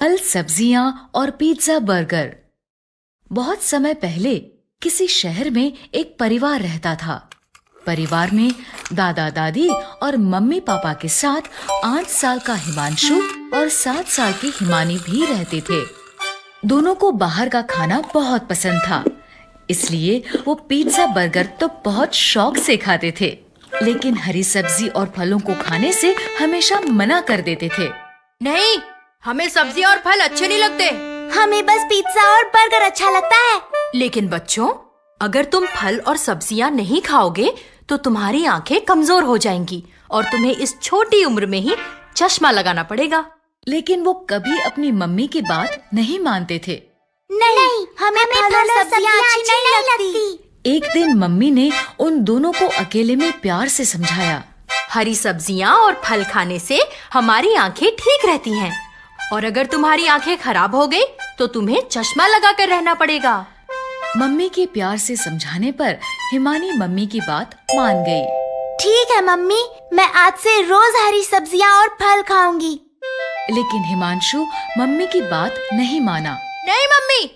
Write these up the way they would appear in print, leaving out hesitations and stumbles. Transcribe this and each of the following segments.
फल, सब्जियां और पिज्जा, बर्गर। बहुत समय पहले किसी शहर में एक परिवार रहता था। परिवार में दादा दादी और मम्मी पापा के साथ 8 साल का हिमांशु और 7 साल की हिमानी भी रहते थे। दोनों को बाहर का खाना बहुत पसंद था, इसलिए वो पिज्जा, बर्गर तो बहुत शौक से खाते थे, लेकिन हरी सब्जी और फलों को खाने से हमेशा मना कर देते थे। नहीं, हमें सब्जी और फल अच्छे नहीं लगते। हमें बस पिज्जा और बर्गर अच्छा लगता है। लेकिन बच्चों, अगर तुम फल और सब्जियां नहीं खाओगे तो तुम्हारी आंखें कमजोर हो जाएंगी और तुम्हें इस छोटी उम्र में ही चश्मा लगाना पड़ेगा। लेकिन वो कभी अपनी मम्मी की बात नहीं मानते थे। नहीं, हमें फल और सब्जियां अच्छी नहीं लगती। एक दिन मम्मी ने उन दोनों को अकेले में प्यार से समझाया। हरी सब्जियां और फल खाने से हमारी आंखें ठीक रहती हैं, और अगर तुम्हारी आंखें खराब हो गई तो तुम्हें चश्मा लगाकर रहना पड़ेगा। मम्मी के प्यार से समझाने पर हिमानी मम्मी की बात मान गई। ठीक है मम्मी, मैं आज से रोज हरी सब्जियां और फल खाऊंगी। लेकिन हिमांशु मम्मी की बात नहीं माना। नहीं मम्मी,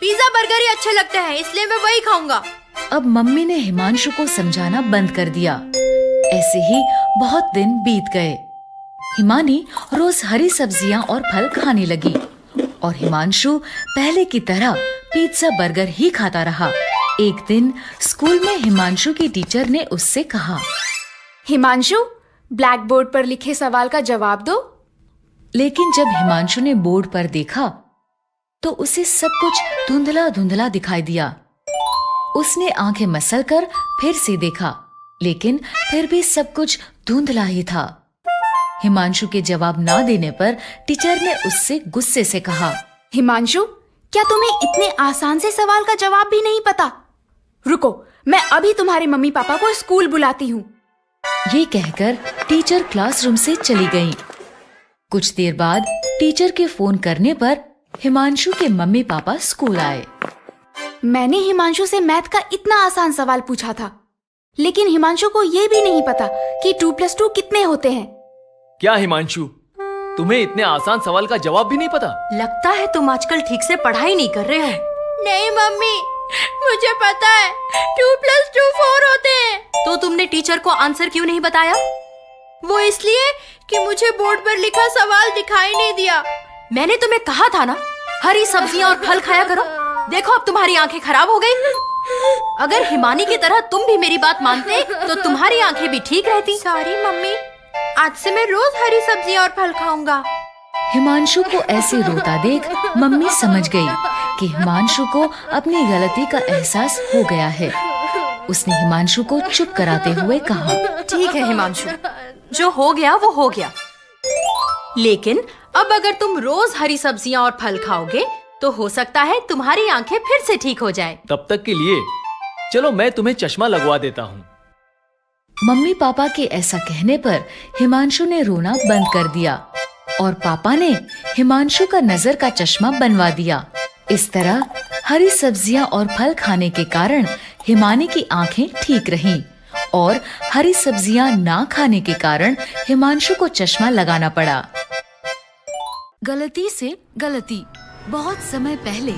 पिज्जा बर्गर ही अच्छे लगते हैं, इसलिए मैं वही खाऊंगा। अब मम्मी ने हिमांशु को समझाना बंद कर दिया। ऐसे ही बहुत दिन बीत गए। हिमानी रोज हरी सब्जियां और फल खाने लगी और हिमांशु पहले की तरह पिज्जा, बर्गर ही खाता रहा। एक दिन स्कूल में हिमांशु की टीचर ने उससे कहा, हिमांशु, ब्लैक बोर्ड पर लिखे सवाल का जवाब दो। लेकिन जब हिमांशु ने बोर्ड पर देखा तो उसे सब कुछ धुंधला धुंधला दिखाई दिया। उसने आंखें मसलकर फिर से देखा, लेकिन फिर भी सब कुछ धुंधला ही था। हिमांशु के जवाब ना देने पर टीचर ने उससे गुस्से से कहा, हिमांशु, क्या तुम्हें इतने आसान से सवाल का जवाब भी नहीं पता? रुको, मैं अभी तुम्हारे मम्मी पापा को स्कूल बुलाती हूँ। ये कहकर टीचर क्लासरूम से चली गईं। कुछ देर बाद टीचर के फोन करने पर हिमांशु के मम्मी पापा स्कूल आए। मैंने हिमांशु से मैथ का इतना आसान सवाल पूछा था, लेकिन हिमांशु को ये भी नहीं पता कि 2+2 कितने होते हैं। क्या हिमांशु, तुम्हें इतने आसान सवाल का जवाब भी नहीं पता? लगता है तुम आजकल ठीक से पढ़ाई नहीं कर रहे हो। नहीं मम्मी, मुझे पता है 2+2 4 होते हैं। तो तुमने टीचर को आंसर क्यों नहीं बताया? वो इसलिए कि मुझे बोर्ड पर लिखा सवाल दिखाई नहीं दिया। मैंने तुम्हें कहा था ना, हरी सब्जियां और फल खाया करो। देखो, अब तुम्हारी आंखें खराब हो गई। अगर हिमानी की तरह तुम भी मेरी बात मानते तो तुम्हारी आंखें भी ठीक रहती। सॉरी मम्मी, आज से मैं रोज हरी सब्जियां और फल खाऊंगा। हिमांशु को ऐसे रोता देख मम्मी समझ गई कि हिमांशु को अपनी गलती का एहसास हो गया है। उसने हिमांशु को चुप कराते हुए कहा, ठीक है हिमांशु, जो हो गया वो हो गया। लेकिन अब अगर तुम रोज हरी सब्जियां और फल खाओगे तो हो सकता है तुम्हारी आंखें फिर से ठीक हो जाएं। तब तक के लिए चलो मैं तुम्हें चश्मा लगवा देता हूँ। मम्मी पापा के ऐसा कहने पर हिमांशु ने रोना बंद कर दिया और पापा ने हिमांशु का नजर का चश्मा बनवा दिया। इस तरह हरी सब्जियां और फल खाने के कारण हिमानी की आंखें ठीक रहीं और हरी सब्जियां ना खाने के कारण हिमांशु को चश्मा लगाना पड़ा। गलती से गलती। बहुत समय पहले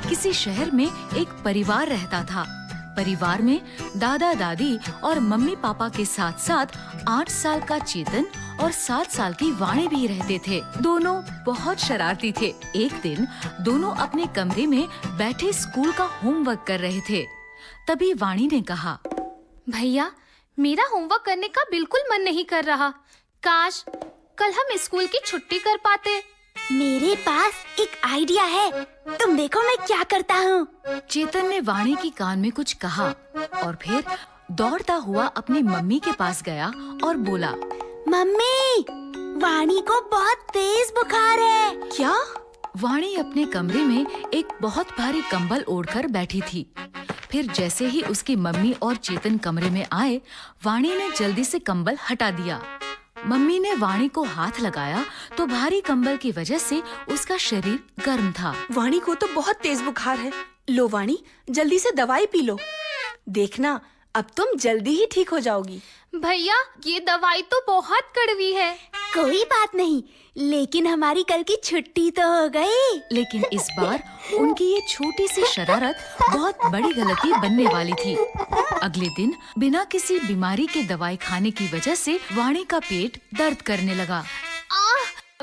किसी शहर में एक परिवार रहता था। परिवार में दादा दादी और मम्मी पापा के साथ साथ 8 साल का चेतन और 7 साल की वाणी भी रहते थे। दोनों बहुत शरारती थे। एक दिन दोनों अपने कमरे में बैठे स्कूल का होमवर्क कर रहे थे। तभी वाणी ने कहा, भैया, मेरा होमवर्क करने का बिल्कुल मन नहीं कर रहा। काश कल हम स्कूल की छुट्टी कर पाते। मेरे पास एक आइडिया है, तुम देखो मैं क्या करता हूँ। चेतन ने वाणी की कान में कुछ कहा और फिर दौड़ता हुआ अपनी मम्मी के पास गया और बोला, मम्मी, वाणी को बहुत तेज बुखार है। क्या? वाणी अपने कमरे में एक बहुत भारी कंबल ओढ़कर बैठी थी। फिर जैसे ही उसकी मम्मी और चेतन कमरे में आए, वाणी ने जल्दी से कंबल हटा दिया। मम्मी ने वाणी को हाथ लगाया तो भारी कंबल की वजह से उसका शरीर गर्म था। वाणी को तो बहुत तेज बुखार है। लो वाणी, जल्दी से दवाई पी लो। देखना, अब तुम जल्दी ही ठीक हो जाओगी। भैया, ये दवाई तो बहुत कड़वी है। कोई बात नहीं, लेकिन हमारी कल की छुट्टी तो हो गई। लेकिन इस बार उनकी ये छोटी सी शरारत बहुत बड़ी गलती बनने वाली थी। अगले दिन बिना किसी बीमारी के दवाई खाने की वजह से वाणी का पेट दर्द करने लगा।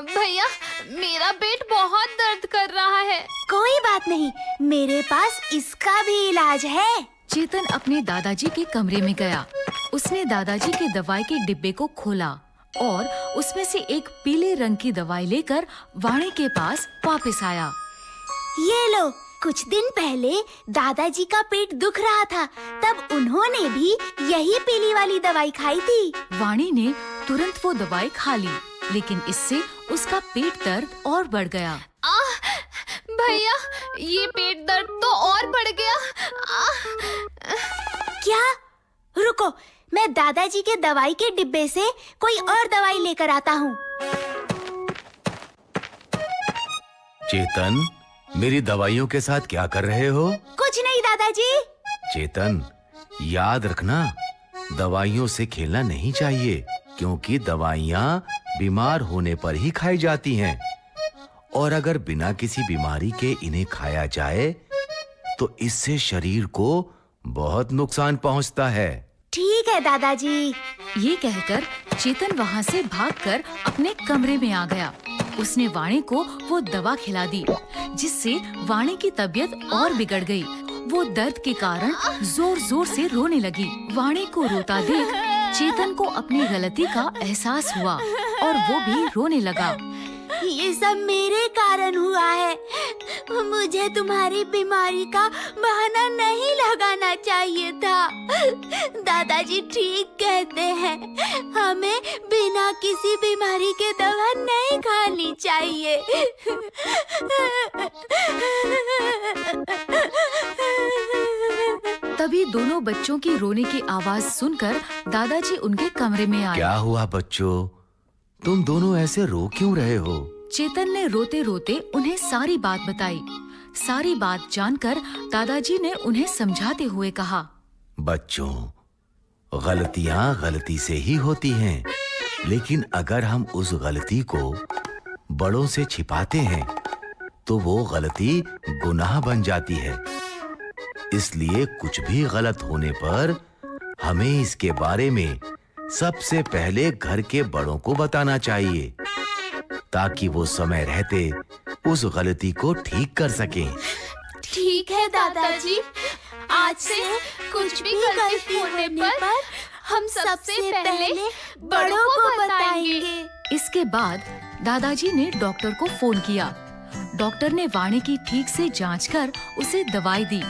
भैया, मेरा पेट बहुत दर्द कर रहा है। कोई बात नहीं, मेरे पास इसका भी इलाज है। चेतन अपने दादाजी के कमरे में गया। उसने दादाजी के दवाई के डिब्बे को खोला और उसमें से एक पीले रंग की दवाई लेकर वाणी के पास वापस आया। ये लो, कुछ दिन पहले दादाजी का पेट दुख रहा था, तब उन्होंने भी यही पीली वाली दवाई खाई थी। वाणी ने तुरंत वो दवाई खा ली, लेकिन इससे उसका पेट दर्द और बढ़ गया। भैया, ये पेट दर्द तो और बढ़ गया। क्या? रुको, मैं दादाजी के दवाई के डिब्बे से कोई और दवाई लेकर आता हूँ। चेतन, मेरी दवाइयों के साथ क्या कर रहे हो? कुछ नहीं दादाजी। चेतन, याद रखना, दवाइयों से खेलना नहीं चाहिए, क्योंकि दवाइयाँ बीमार होने पर ही खाई जाती हैं, और अगर बिना किसी बीमारी के इन्हें खाया जाए तो इससे शरीर को बहुत नुकसान पहुंचता है। ठीक है दादाजी। ये कहकर चेतन वहाँ से भागकर अपने कमरे में आ गया। उसने वाणी को वो दवा खिला दी, जिससे वाणी की तबीयत और बिगड़ गई। वो दर्द के कारण जोर जोर से रोने लगी। वाणी को रोता देख चेतन को अपनी गलती का एहसास हुआ और वो भी रोने लगा। ये सब मेरे कारण हुआ है। मुझे तुम्हारी बीमारी का बहाना नहीं लगाना चाहिए था। दादाजी ठीक कहते हैं, हमें बिना किसी बीमारी के दवा नहीं खानी चाहिए। तभी दोनों बच्चों की रोने की आवाज सुनकर दादाजी उनके कमरे में आए। क्या हुआ बच्चों? तुम दोनों ऐसे रो क्यों रहे हो? चेतन ने रोते रोते उन्हें सारी बात बताई। सारी बात जानकर दादाजी ने उन्हें समझाते हुए कहा, बच्चों, गलतियां गलती से ही होती हैं, लेकिन अगर हम उस गलती को बड़ों से छिपाते हैं तो वो गलती गुनाह बन जाती है। इसलिए कुछ भी गलत होने पर हमें इसके बारे में सबसे पहले घर के बड़ों को बताना चाहिए, ताकि वो समय रहते उस गलती को ठीक कर सकें। ठीक है दादाजी, आज से कुछ भी गलती होने पर हम सबसे पहले बड़ों को बताएंगे। इसके बाद दादाजी ने डॉक्टर को फोन किया। डॉक्टर ने वाणी की ठीक से जांच कर उसे दवाई दी,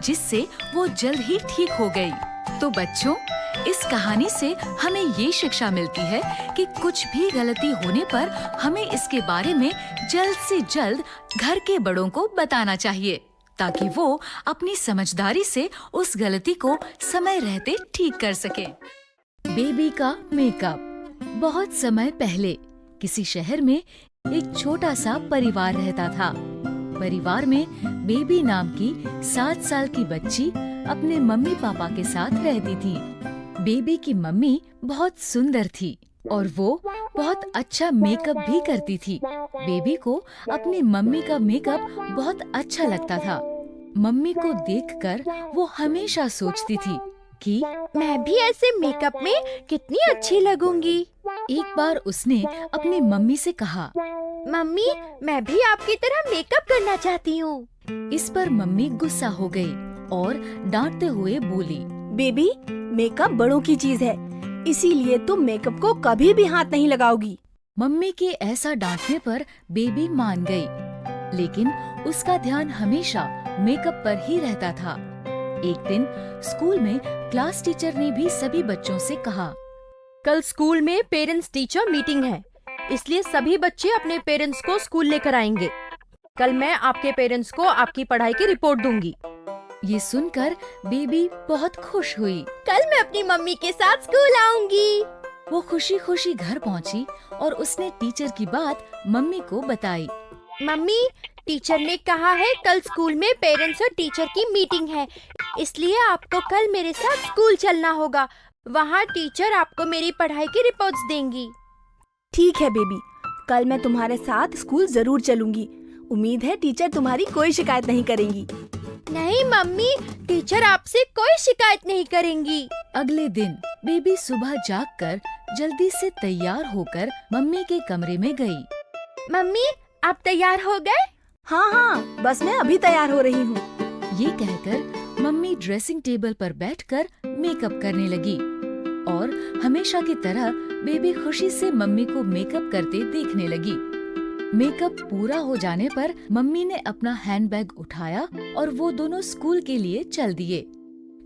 जिससे वो जल्द ही ठीक हो गई। तो बच्चों, इस कहानी से हमें ये शिक्षा मिलती है कि कुछ भी गलती होने पर हमें इसके बारे में जल्द से जल्द घर के बड़ों को बताना चाहिए, ताकि वो अपनी समझदारी से उस गलती को समय रहते ठीक कर सके। बेबी का मेकअप। बहुत समय पहले किसी शहर में एक छोटा सा परिवार रहता था। परिवार में बेबी नाम की 7 साल की बच्ची अपने मम्मी पापा के साथ रहती थी। बेबी की मम्मी बहुत सुंदर थी और वो बहुत अच्छा मेकअप भी करती थी। बेबी को अपनी मम्मी का मेकअप बहुत अच्छा लगता था। मम्मी को देखकर वो हमेशा सोचती थी कि मैं भी ऐसे मेकअप में कितनी अच्छी लगूंगी। एक बार उसने अपनी मम्मी से कहा, मम्मी, मैं भी आपकी तरह मेकअप करना चाहती हूँ। इस पर मम्मी गुस्सा हो गई और डांटते हुए बोली, बेबी, मेकअप बड़ों की चीज है, इसीलिए तुम मेकअप को कभी भी हाथ नहीं लगाओगी। मम्मी के ऐसा डांटने पर बेबी मान गई, लेकिन उसका ध्यान हमेशा मेकअप पर ही रहता था। एक दिन स्कूल में क्लास टीचर ने भी सभी बच्चों से कहा, कल स्कूल में पेरेंट्स टीचर मीटिंग है, इसलिए सभी बच्चे अपने पेरेंट्स को स्कूल लेकर आएंगे। कल मैं आपके पेरेंट्स को आपकी पढ़ाई की रिपोर्ट दूंगी। ये सुनकर बेबी बहुत खुश हुई। कल मैं अपनी मम्मी के साथ स्कूल आऊंगी। वो खुशी खुशी घर पहुंची और उसने टीचर की बात मम्मी को बताई। मम्मी, टीचर ने कहा है कल स्कूल में पेरेंट्स और टीचर की मीटिंग है, इसलिए आपको कल मेरे साथ स्कूल चलना होगा। वहाँ टीचर आपको मेरी पढ़ाई की रिपोर्ट्स देंगी। ठीक है बेबी, कल मैं तुम्हारे साथ स्कूल जरूर चलूंगी। उम्मीद है टीचर तुम्हारी कोई शिकायत नहीं करेंगी। नहीं मम्मी, टीचर आपसे कोई शिकायत नहीं करेंगी। अगले दिन बेबी सुबह जागकर जल्दी से तैयार होकर मम्मी के कमरे में गई। मम्मी, आप तैयार हो गए? हाँ हाँ, बस मैं अभी तैयार हो रही हूँ। ये कहकर मम्मी ड्रेसिंग टेबल पर बैठकर मेकअप करने लगी और हमेशा की तरह बेबी खुशी से मम्मी को मेकअप करते देखने लगी। मेकअप पूरा हो जाने पर मम्मी ने अपना हैंडबैग उठाया और वो दोनों स्कूल के लिए चल दिए।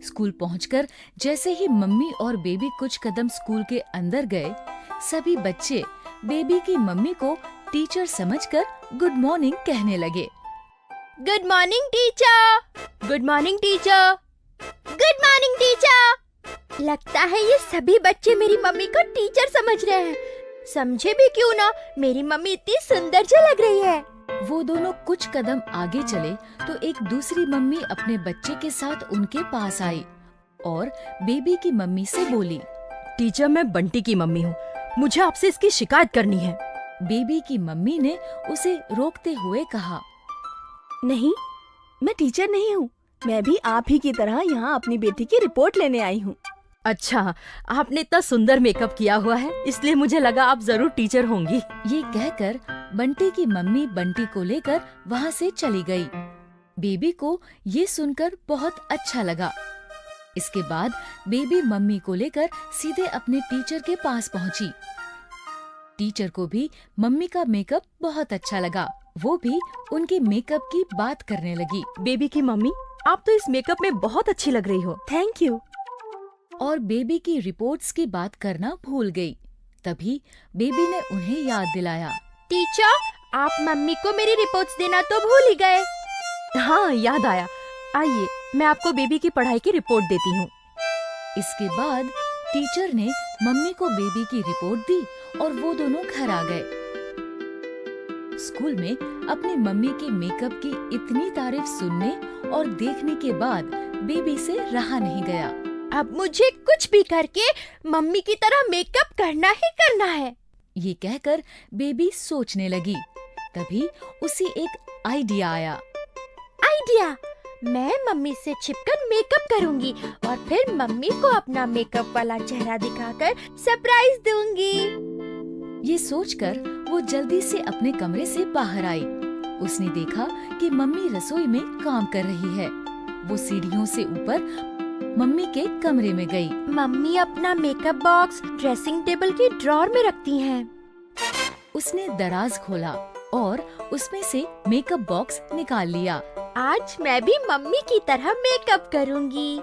स्कूल पहुंचकर जैसे ही मम्मी और बेबी कुछ कदम स्कूल के अंदर गए, सभी बच्चे बेबी की मम्मी को टीचर समझकर गुड मॉर्निंग कहने लगे। Good morning teacher. Good morning teacher. Good morning teacher. लगता है ये सभी बच्चे मेरी मम्मी को टीचर समझ रहे हैं। समझे भी क्यों ना, मेरी मम्मी इतनी सुंदर जो लग रही है। वो दोनों कुछ कदम आगे चले तो एक दूसरी मम्मी अपने बच्चे के साथ उनके पास आई और बेबी की मम्मी से बोली, टीचर, मैं बंटी की मम्मी हूँ, मुझे आपसे इसकी शिकायत करनी है। बेबी की मम्मी ने उसे रोकते हुए कहा, नहीं, मैं टीचर नहीं हूँ। मैं भी आप ही की तरह यहाँ अपनी बेटी की रिपोर्ट लेने आई हूँ। अच्छा, आपने इतना सुंदर मेकअप किया हुआ है, इसलिए मुझे लगा आप जरूर टीचर होंगी। ये कहकर बंटी की मम्मी बंटी को लेकर वहाँ से चली गई। बेबी को ये सुनकर बहुत अच्छा लगा। इसके बाद बेबी मम्मी को लेकर सीधे अपने टीचर के पास पहुँची। टीचर को भी मम्मी का मेकअप बहुत अच्छा लगा। वो भी उनके मेकअप की बात करने लगी। बेबी की मम्मी, आप तो इस मेकअप में बहुत अच्छी लग रही हो। Thank you. और बेबी की रिपोर्ट्स की बात करना भूल गई। तभी बेबी ने उन्हें याद दिलाया, टीचर, आप मम्मी को मेरी रिपोर्ट्स देना तो भूल ही गए। हाँ, याद आया। आइए, मैं आपको बेबी की पढ़ाई की रिपोर्ट देती हूँ। इसके बाद टीचर ने मम्मी को बेबी की रिपोर्ट दी और वो दोनों घर आ गए। स्कूल में अपनी मम्मी के मेकअप की इतनी तारीफ सुनने और देखने के बाद बेबी से रहा नहीं गया। अब मुझे कुछ भी करके मम्मी की तरह मेकअप करना ही करना है। ये कहकर बेबी सोचने लगी। तभी उसे एक आइडिया आया। आइडिया, मैं मम्मी से छिपकर मेकअप करूंगी और फिर मम्मी को अपना मेकअप वाला चेहरा दिखाकर सरप्राइज दूंगी। ये सोचकर वो जल्दी से अपने कमरे से बाहर आई। उसने देखा कि मम्मी रसोई में काम कर रही है। वो सीढ़ियों से ऊपर मम्मी के कमरे में गई। मम्मी अपना मेकअप बॉक्स ड्रेसिंग टेबल की ड्रॉर में रखती हैं। उसने दराज खोला और उसमें से मेकअप बॉक्स निकाल लिया। आज मैं भी मम्मी की तरह मेकअप करूंगी।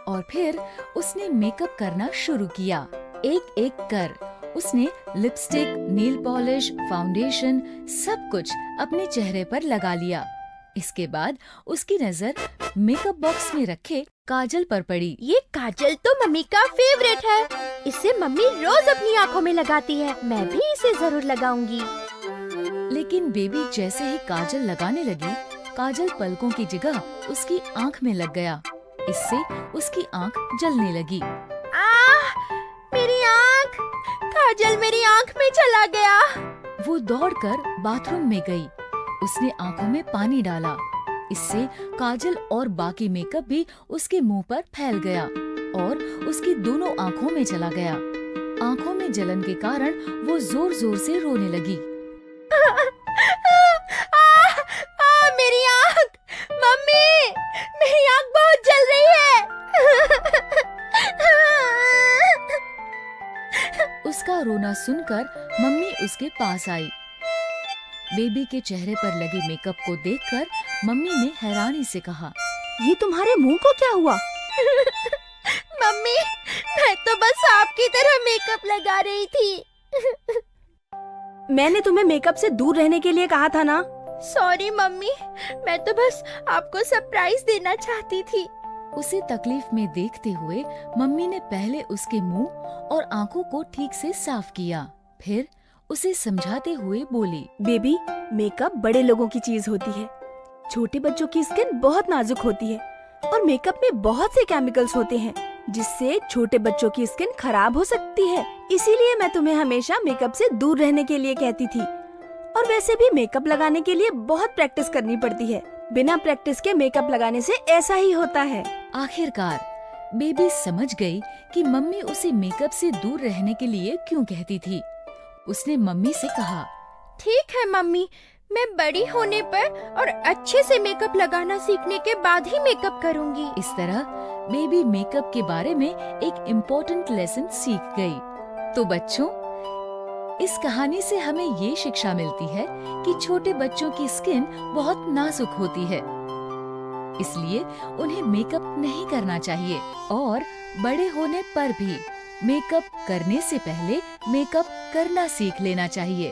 और फिर उसने मेकअप करना शुरू किया। एक एक कर उसने लिपस्टिक, नेल पॉलिश, फाउंडेशन सब कुछ अपने चेहरे पर लगा लिया। इसके बाद उसकी नजर मेकअप बॉक्स में रखे काजल पर पड़ी। ये काजल तो मम्मी का फेवरेट है। इसे मम्मी रोज अपनी आँखों में लगाती है। मैं भी इसे जरूर लगाऊंगी। लेकिन बेबी जैसे ही काजल लगाने लगी, काजल पलकों की जगह उसकी आँख में लग गया। इससे उसकी आँख जलने लगी। आह, मेरी आँख! काजल मेरी आँख में चला गया। वो दौड़कर बाथरूम में गई। उसने आँखों में पानी डाला। इससे काजल और बाकी मेकअप भी उसके मुंह पर फैल गया और उसकी दोनों आँखों में चला गया। आँखों में जलन के कारण वो जोर जोर से रोने लगी। मेरी आँख! मम्मी, मेरी आँख बहुत जल रही है। उसका रोना सुनकर मम्मी उसके पास आई। बेबी के चेहरे पर लगे मेकअप को देखकर मम्मी ने हैरानी से कहा, ये तुम्हारे मुंह को क्या हुआ? मम्मी, मैं तो बस आपकी तरह मेकअप लगा रही थी। मैंने तुम्हें मेकअप से दूर रहने के लिए कहा था ना। सॉरी मम्मी, मैं तो बस आपको सरप्राइज देना चाहती थी। उसे तकलीफ में देखते हुए मम्मी ने पहले उसके मुंह और आंखों को ठीक से साफ किया। फिर उसे समझाते हुए बोली, बेबी, मेकअप बड़े लोगों की चीज होती है। छोटे बच्चों की स्किन बहुत नाजुक होती है और मेकअप में बहुत से केमिकल्स होते हैं जिससे छोटे बच्चों की स्किन खराब हो सकती है। इसीलिए मैं तुम्हें हमेशा मेकअप से दूर रहने के लिए कहती थी। और वैसे भी मेकअप लगाने के लिए बहुत प्रैक्टिस करनी पड़ती है। बिना प्रैक्टिस के मेकअप लगाने से ऐसा ही होता है। आखिरकार बेबी समझ गई कि मम्मी उसे मेकअप से दूर रहने के लिए क्यों कहती थी। उसने मम्मी से कहा, ठीक है मम्मी, मैं बड़ी होने पर और अच्छे से मेकअप लगाना सीखने के बाद ही मेकअप करूंगी। इस तरह बेबी मेकअप के बारे में एक इम्पोर्टेंट लेसन सीख गई। तो बच्चों, इस कहानी से हमें ये शिक्षा मिलती है कि छोटे बच्चों की स्किन बहुत नाजुक होती है, इसलिए उन्हें मेकअप नहीं करना चाहिए और बड़े होने पर भी मेकअप करने से पहले मेकअप करना सीख लेना चाहिए।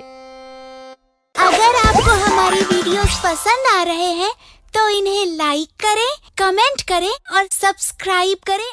अगर आपको हमारी वीडियोस पसंद आ रहे हैं तो इन्हें लाइक करें, कमेंट करें और सब्सक्राइब करें।